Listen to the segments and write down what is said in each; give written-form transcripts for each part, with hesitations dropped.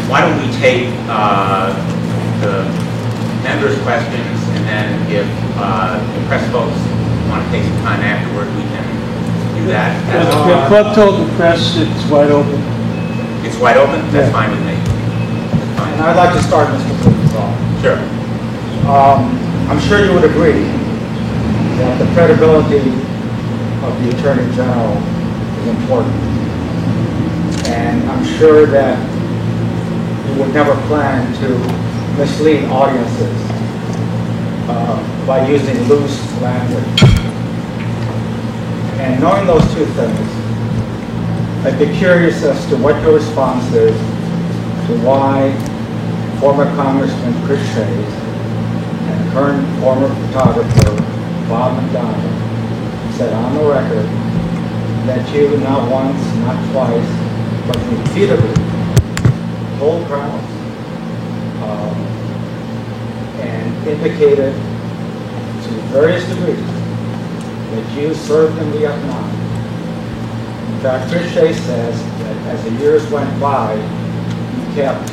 why don't we take the members' questions, and then if the press folks want to take some time afterward, we can do that. The club told the press it's wide open. It's wide open? That's Yeah. fine with me. That's fine. And I'd like to start, Mr. Blumenthal. Sure. I'm sure you would agree that the credibility of the Attorney General is important. And I'm sure that you would never plan to mislead audiences by using loose language. And knowing those two things, I'd be curious as to what your response is to why former Congressman Chris Shays and current former photographer Bob McDonald said on the record that you not once, not twice, but repeatedly told crowds and indicated to various degrees that you served in Vietnam. In fact, Chris Shays says that as the years went by, you kept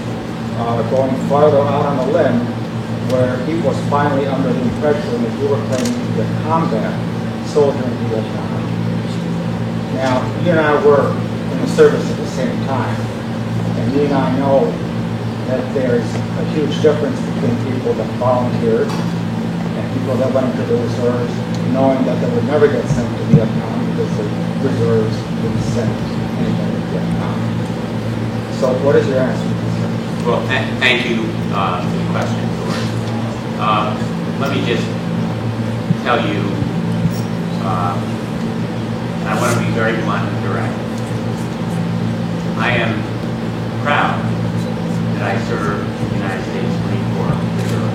going farther out on the limb, where he was finally under the impression that you were claiming to be a combat soldier in Vietnam. Now, you and I were in the service at the same time, and you and I know that there's a huge difference between people that volunteered and people that went into the reserves knowing that they would never get sent to Vietnam because the reserves didn't send anybody to Vietnam. So what is your answer to this? Well, thank you for the question, George. Let me just tell you, and I want to be very blunt and direct. I am proud that I served in the United States Marine Corps Reserve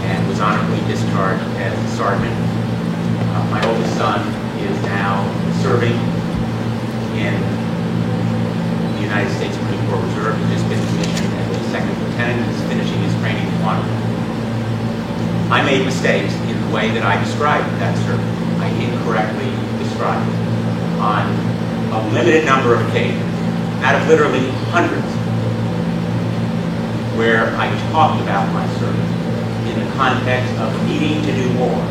and was honorably discharged as a sergeant. My oldest son is now serving in the United States Marine Corps Reserve. He's just been commissioned as a second lieutenant and is finishing his training tomorrow. I made mistakes in the way that I described that service. I incorrectly described it on a limited number of occasions, out of literally hundreds, where I talked about my service in the context of needing to do more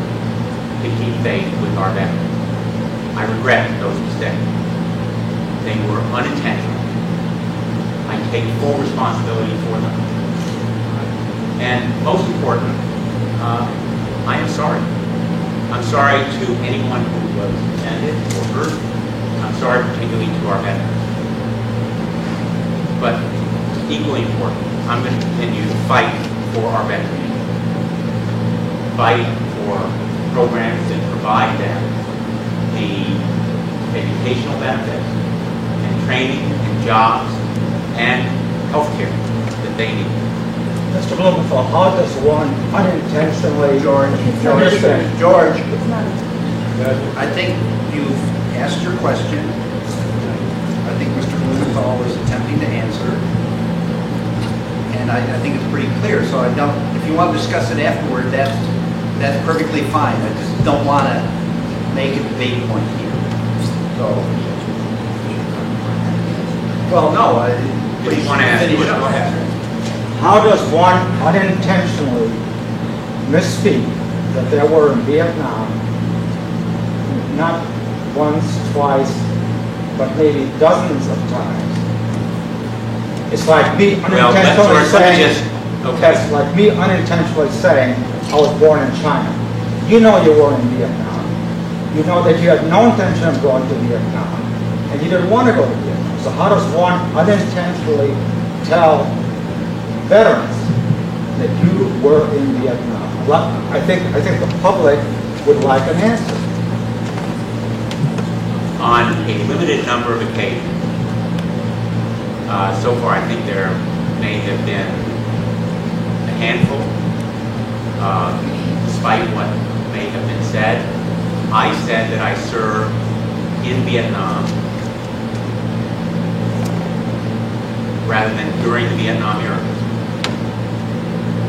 to keep faith with our veterans. I regret those mistakes. They were unintentional. I take full responsibility for them. And most important, I am sorry. I'm sorry to anyone who was offended or hurt. I'm sorry particularly to our veterans. But equally important, I'm going to continue to fight for our veterans. Fight for programs that provide them the educational benefits and training and jobs and health care that they need. Mr. Blumenthal, how does one unintentionally... George, I think you've asked your question. I think Mr. Blumenthal was attempting to answer. And I think it's pretty clear. So I don't, if you want to discuss it afterward, that's perfectly fine. I just don't want to make a debate point here. So, well, no. What do you want to ask? Go ahead. How does one unintentionally misspeak that they were in Vietnam, not once, twice, but maybe dozens of times? It's like me unintentionally saying, it's like me unintentionally saying I was born in China. You know you were in Vietnam. You know that you had no intention of going to Vietnam, and you didn't want to go to Vietnam. So how does one unintentionally tell veterans that you were in Vietnam? I think the public would like an answer. On a limited number of occasions, so far I think there may have been a handful, despite what may have been said. I said that I served in Vietnam rather than during the Vietnam era.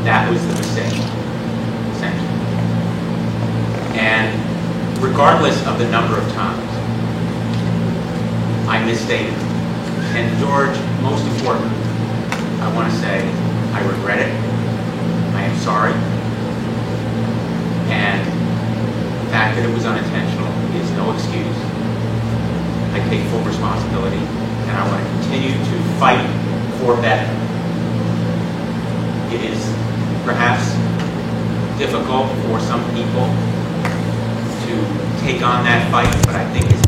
That was the mistake, essentially. And regardless of the number of times, I misstated. And George, most important, fact that it was unintentional is no excuse. I take full responsibility, and I want to continue to fight for better. It is perhaps difficult for some people to take on that fight, but I think it's